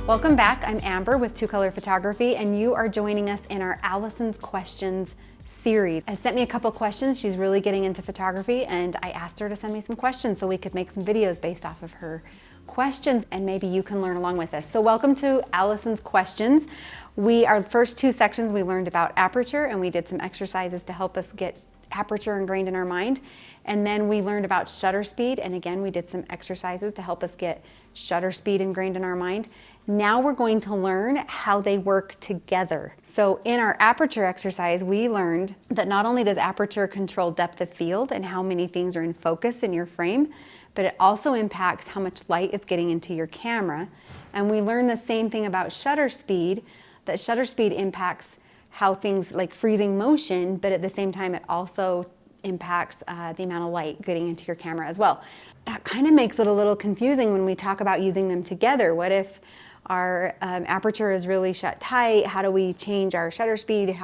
Welcome back. I'm Amber with Two Color Photography, and you are joining us in our Allison's Questions series. I sent me a couple questions. She's really getting into photography, and I asked her to send me some questions so we could make some videos based off of her questions, and maybe you can learn along with us. So welcome to Allison's Questions. Our first two sections, we learned about aperture, and we did some exercises to help us get aperture ingrained in our mind. And then we learned about shutter speed, and again, we did some exercises to help us get shutter speed ingrained in our mind. Now we're going to learn how they work together. So in our aperture exercise, we learned that not only does aperture control depth of field and how many things are in focus in your frame, but it also impacts how much light is getting into your camera. And we learned the same thing about shutter speed, that shutter speed impacts how things like freezing motion, but at the same time, it also impacts the amount of light getting into your camera as well. That kind of makes it a little confusing when we talk about using them together. What if our aperture is really shut tight? How do we change our shutter speed?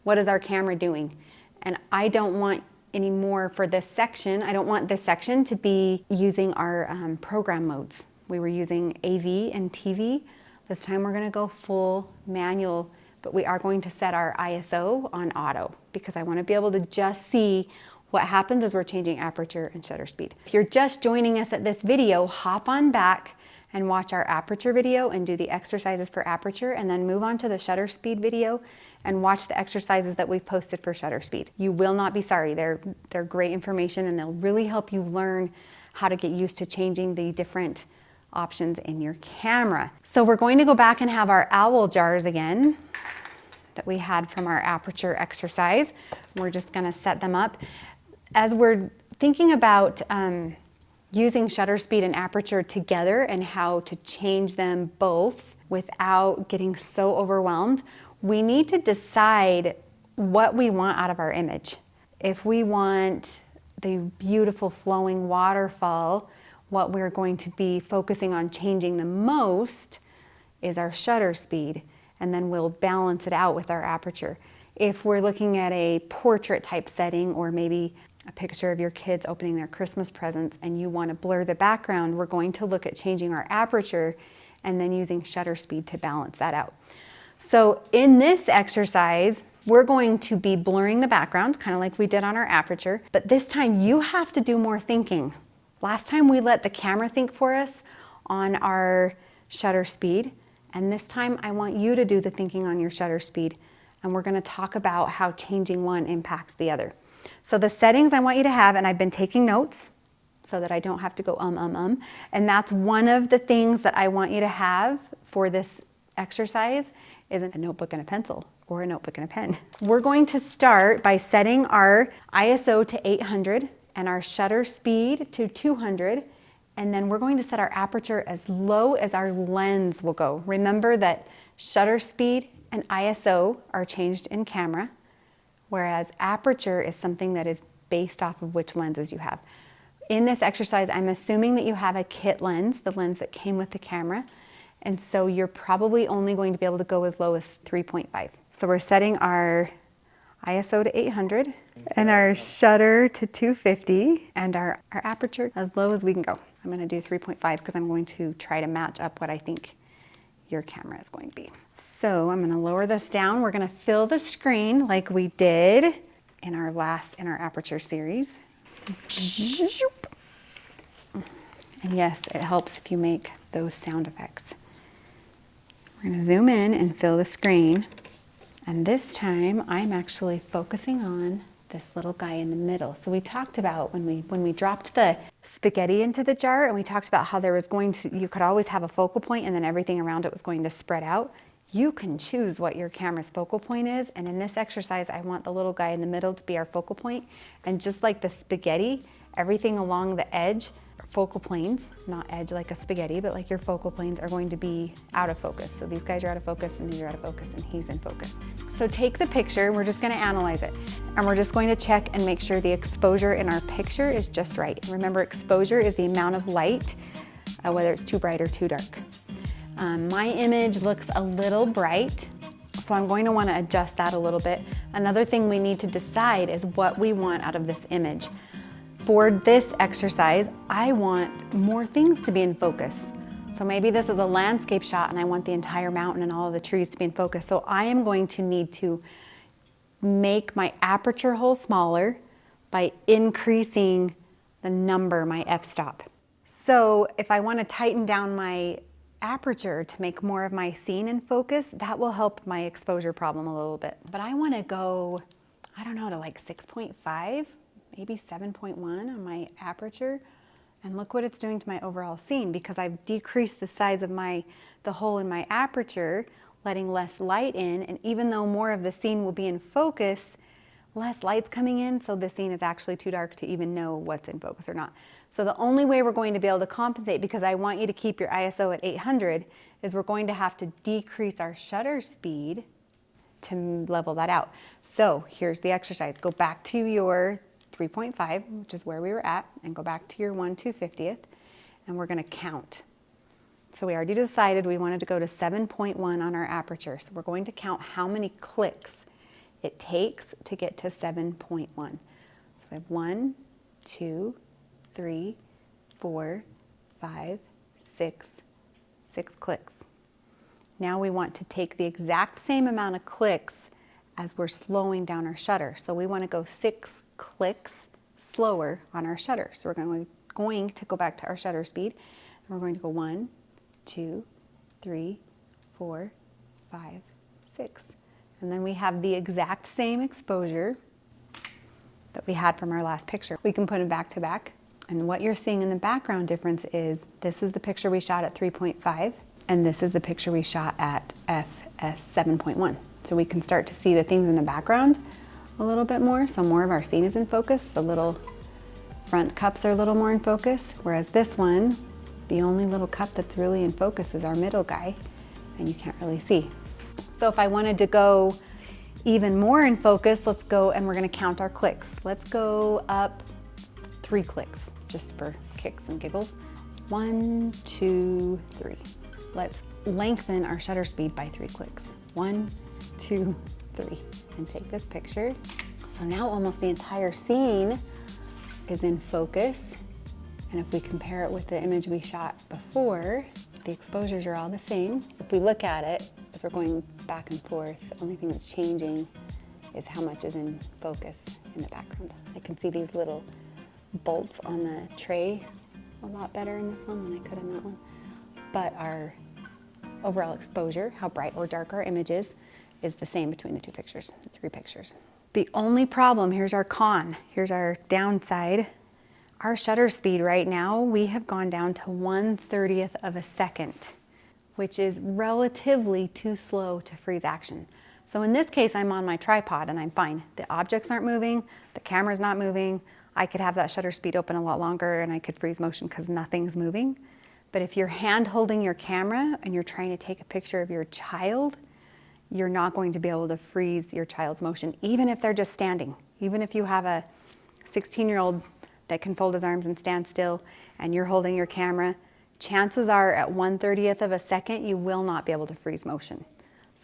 What is our camera doing? And I don't want any more for this section. I don't want this section to be using our program modes. We were using AV and TV. This time we're gonna go full manual, but we are going to set our ISO on auto because I want to be able to just see what happens as we're changing aperture and shutter speed. If you're just joining us at this video, hop on back and watch our aperture video and do the exercises for aperture, and then move on to the shutter speed video and watch the exercises that we've posted for shutter speed. You will not be sorry. They're great information, and they'll really help you learn how to get used to changing the different options in your camera. So we're going to go back and have our owl jars again that we had from our aperture exercise. We're just gonna set them up. As we're thinking about using shutter speed and aperture together and how to change them both without getting so overwhelmed, we need to decide what we want out of our image. If we want the beautiful flowing waterfall, what we're going to be focusing on changing the most is our shutter speed, and then we'll balance it out with our aperture. If we're looking at a portrait type setting, or maybe a picture of your kids opening their Christmas presents and you want to blur the background, we're going to look at changing our aperture and then using shutter speed to balance that out. So in this exercise, we're going to be blurring the background, kind of like we did on our aperture, but this time you have to do more thinking. Last time we let the camera think for us on our shutter speed, and this time I want you to do the thinking on your shutter speed, and we're going to talk about how changing one impacts the other. So the settings I want you to have, and I've been taking notes so that I don't have to go and that's one of the things that I want you to have for this exercise is a notebook and a pencil, or a notebook and a pen. We're going to start by setting our ISO to 800 and our shutter speed to 200, and then we're going to set our aperture as low as our lens will go. Remember that shutter speed and ISO are changed in camera, whereas aperture is something that is based off of which lenses you have. In this exercise, I'm assuming that you have a kit lens, the lens that came with the camera, and so you're probably only going to be able to go as low as 3.5. So we're setting our ISO to 800 and our shutter to 250 and our aperture as low as we can go. I'm going to do 3.5 because I'm going to try to match up what I think your camera is going to be. So I'm going to lower this down. We're going to fill the screen like we did in our aperture series. And yes, it helps if you make those sound effects. We're going to zoom in and fill the screen. And this time I'm actually focusing on this little guy in the middle. So we talked about when we dropped the spaghetti into the jar, and we talked about how you could always have a focal point and then everything around it was going to spread out. You can choose what your camera's focal point is, and in this exercise I want the little guy in the middle to be our focal point. And just like the spaghetti, everything along the edge, focal planes, not edge like a spaghetti, but like your focal planes are going to be out of focus. So these guys are out of focus, and these are out of focus, and he's in focus. So take the picture, we're just going to analyze it, and we're just going to check and make sure the exposure in our picture is just right. Remember, exposure is the amount of light, whether it's too bright or too dark. My image looks a little bright, so I'm going to want to adjust that a little bit. Another thing we need to decide is what we want out of this image. for this exercise, I want more things to be in focus. So maybe this is a landscape shot and I want the entire mountain and all of the trees to be in focus. So I am going to need to make my aperture hole smaller by increasing the number, my f-stop. So if I want to tighten down my aperture to make more of my scene in focus, that will help my exposure problem a little bit. But I want to go, I don't know, to like 6.5, maybe 7.1 on my aperture. And look what it's doing to my overall scene, because I've decreased the size of the hole in my aperture, letting less light in. And even though more of the scene will be in focus, less light's coming in, so the scene is actually too dark to even know what's in focus or not. So the only way we're going to be able to compensate, because I want you to keep your ISO at 800, is we're going to have to decrease our shutter speed to level that out. So here's the exercise. Go back to your 3.5, which is where we were at, and go back to your 1/250th, and we're going to count. So we already decided we wanted to go to 7.1 on our aperture. So we're going to count how many clicks it takes to get to 7.1. So we have 1, 2, 3, 4, 5, 6 clicks. Now we want to take the exact same amount of clicks as we're slowing down our shutter. So we want to go 6 clicks slower on our shutter. So we're going to go back to our shutter speed, and we're going to go 1, 2, 3, 4, 5, 6. And then we have the exact same exposure that we had from our last picture. We can put them back to back. And what you're seeing in the background difference is this is the picture we shot at 3.5, and this is the picture we shot at FS 7.1. So we can start to see the things in the background a little bit more. So more of our scene is in focus. The little front cups are a little more in focus, whereas this one, the only little cup that's really in focus is our middle guy, and you can't really see. So if I wanted to go even more in focus, let's go, and we're going to count our clicks. Let's go up 3 clicks, just for kicks and giggles. 1, 2, 3. Let's lengthen our shutter speed by 3 clicks. 1, 2, 3. And take this picture. So now almost the entire scene is in focus. And if we compare it with the image we shot before, the exposures are all the same. If we look at it, as we're going back and forth, the only thing that's changing is how much is in focus in the background. I can see these little bolts on the tray a lot better in this one than I could in that one. But our overall exposure, how bright or dark our image is the same between the 2 pictures, the 3 pictures. The only problem, here's our con, here's our downside. Our shutter speed right now, we have gone down to 1/30th of a second, which is relatively too slow to freeze action. So in this case, I'm on my tripod and I'm fine. The objects aren't moving, the camera's not moving. I could have that shutter speed open a lot longer and I could freeze motion because nothing's moving. But if you're hand holding your camera and you're trying to take a picture of your child, you're not going to be able to freeze your child's motion, even if they're just standing. Even if you have a 16-year-old that can fold his arms and stand still and you're holding your camera, chances are at 1/30th of a second, you will not be able to freeze motion.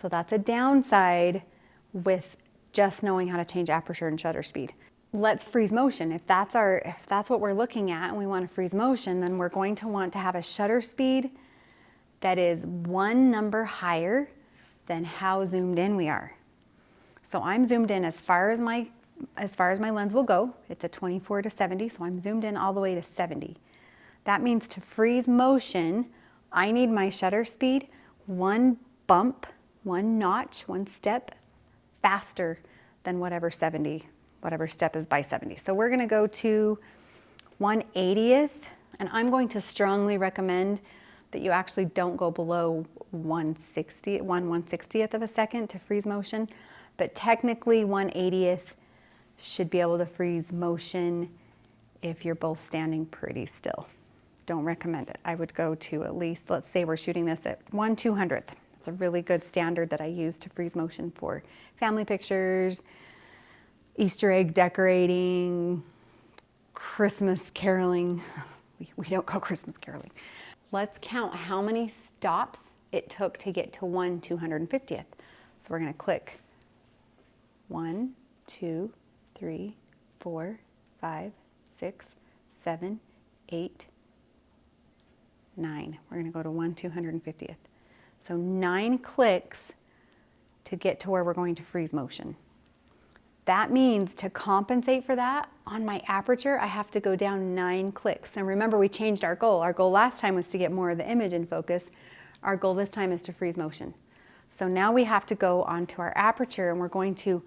So that's a downside with just knowing how to change aperture and shutter speed. Let's freeze motion. If that's what we're looking at and we want to freeze motion, then we're going to want to have a shutter speed that is 1 number higher than how zoomed in we are. So I'm zoomed in as far as my lens will go. It's a 24-70, so I'm zoomed in all the way to 70. That means to freeze motion, I need my shutter speed 1 bump, 1 notch, 1 step faster than whatever step is by 70. So we're gonna go to 1/80th, and I'm going to strongly recommend that you actually don't go below 1/160th of a second to freeze motion, but technically 1/80th should be able to freeze motion if you're both standing pretty still. Don't recommend it. I would go to at least, let's say we're shooting this at 1/200th. It's a really good standard that I use to freeze motion for family pictures, Easter egg decorating, Christmas caroling. We don't go Christmas caroling. Let's count how many stops it took to get to 1/250th. So we're gonna click 1, 2, 3, 4, 5, 6, 7, 8, 9. We're going to go to 1/250th. So 9 clicks to get to where we're going to freeze motion. That means to compensate for that, on my aperture, I have to go down 9 clicks. And remember, we changed our goal. Our goal last time was to get more of the image in focus. Our goal this time is to freeze motion. So now we have to go onto our aperture, and we're going to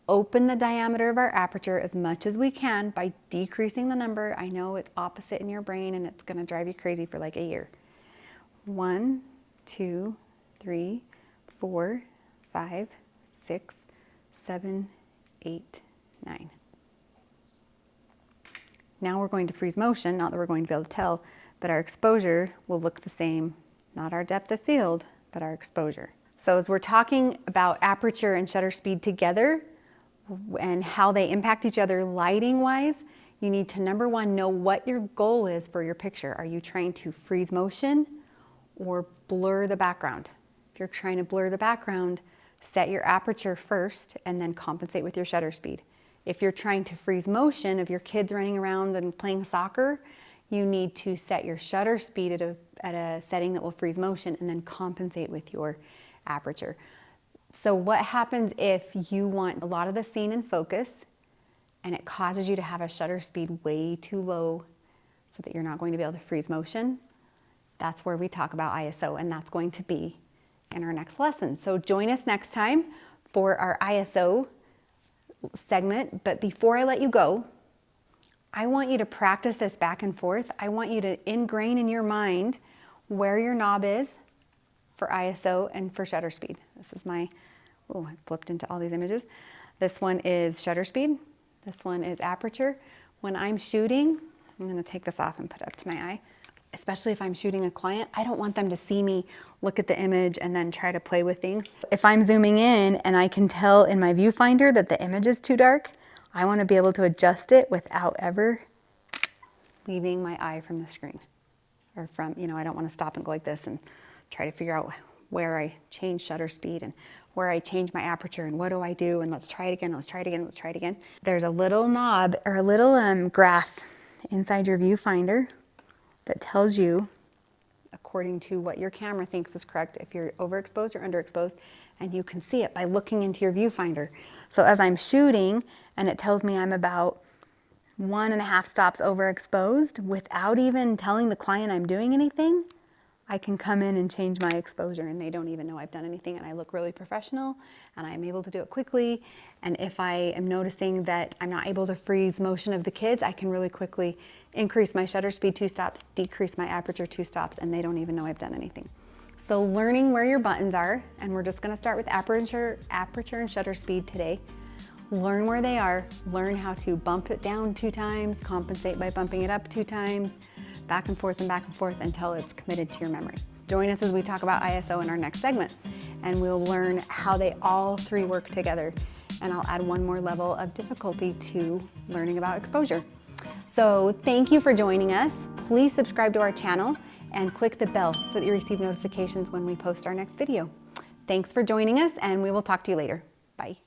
open the diameter of our aperture as much as we can by decreasing the number. I know it's opposite in your brain, and it's going to drive you crazy for like a year. 1, 2, 3, 4, 5, 6, 7, 8, 9. Now we're going to freeze motion, not that we're going to be able to tell, but our exposure will look the same, not our depth of field, but our exposure. So as we're talking about aperture and shutter speed together and how they impact each other lighting wise, you need to, number one, know what your goal is for your picture. Are you trying to freeze motion or blur the background? If you're trying to blur the background, set your aperture first and then compensate with your shutter speed. If you're trying to freeze motion of your kids running around and playing soccer, you need to set your shutter speed at a setting that will freeze motion and then compensate with your aperture. So what happens if you want a lot of the scene in focus and it causes you to have a shutter speed way too low so that you're not going to be able to freeze motion? That's where we talk about ISO, and that's going to be in our next lesson. So join us next time for our ISO segment. But before I let you go, I want you to practice this back and forth. I want you to ingrain in your mind where your knob is for ISO and for shutter speed. This is my, oh, I flipped into all these images. This one is shutter speed. This one is aperture. When I'm shooting, I'm going to take this off and put it up to my eye. Especially if I'm shooting a client, I don't want them to see me look at the image and then try to play with things. If I'm zooming in and I can tell in my viewfinder that the image is too dark, I want to be able to adjust it without ever leaving my eye from the screen. Or from, you know, I don't want to stop and go like this and try to figure out where I change shutter speed and where I change my aperture and what do I do, and let's try it again, let's try it again, let's try it again. There's a little knob or a little graph inside your viewfinder that tells you, according to what your camera thinks is correct, if you're overexposed or underexposed, and you can see it by looking into your viewfinder. So as I'm shooting and it tells me I'm about 1.5 stops overexposed, without even telling the client I'm doing anything, I can come in and change my exposure and they don't even know I've done anything, and I look really professional and I'm able to do it quickly. And if I am noticing that I'm not able to freeze motion of the kids, I can really quickly increase my shutter speed 2 stops, decrease my aperture 2 stops, and they don't even know I've done anything. So learning where your buttons are, and we're just gonna start with aperture and shutter speed today. Learn where they are, learn how to bump it down 2 times, compensate by bumping it up 2 times, back and forth until it's committed to your memory. Join us as we talk about ISO in our next segment, and we'll learn how they all 3 work together. And I'll add one more level of difficulty to learning about exposure. So thank you for joining us. Please subscribe to our channel and click the bell so that you receive notifications when we post our next video. Thanks for joining us, and we will talk to you later. Bye.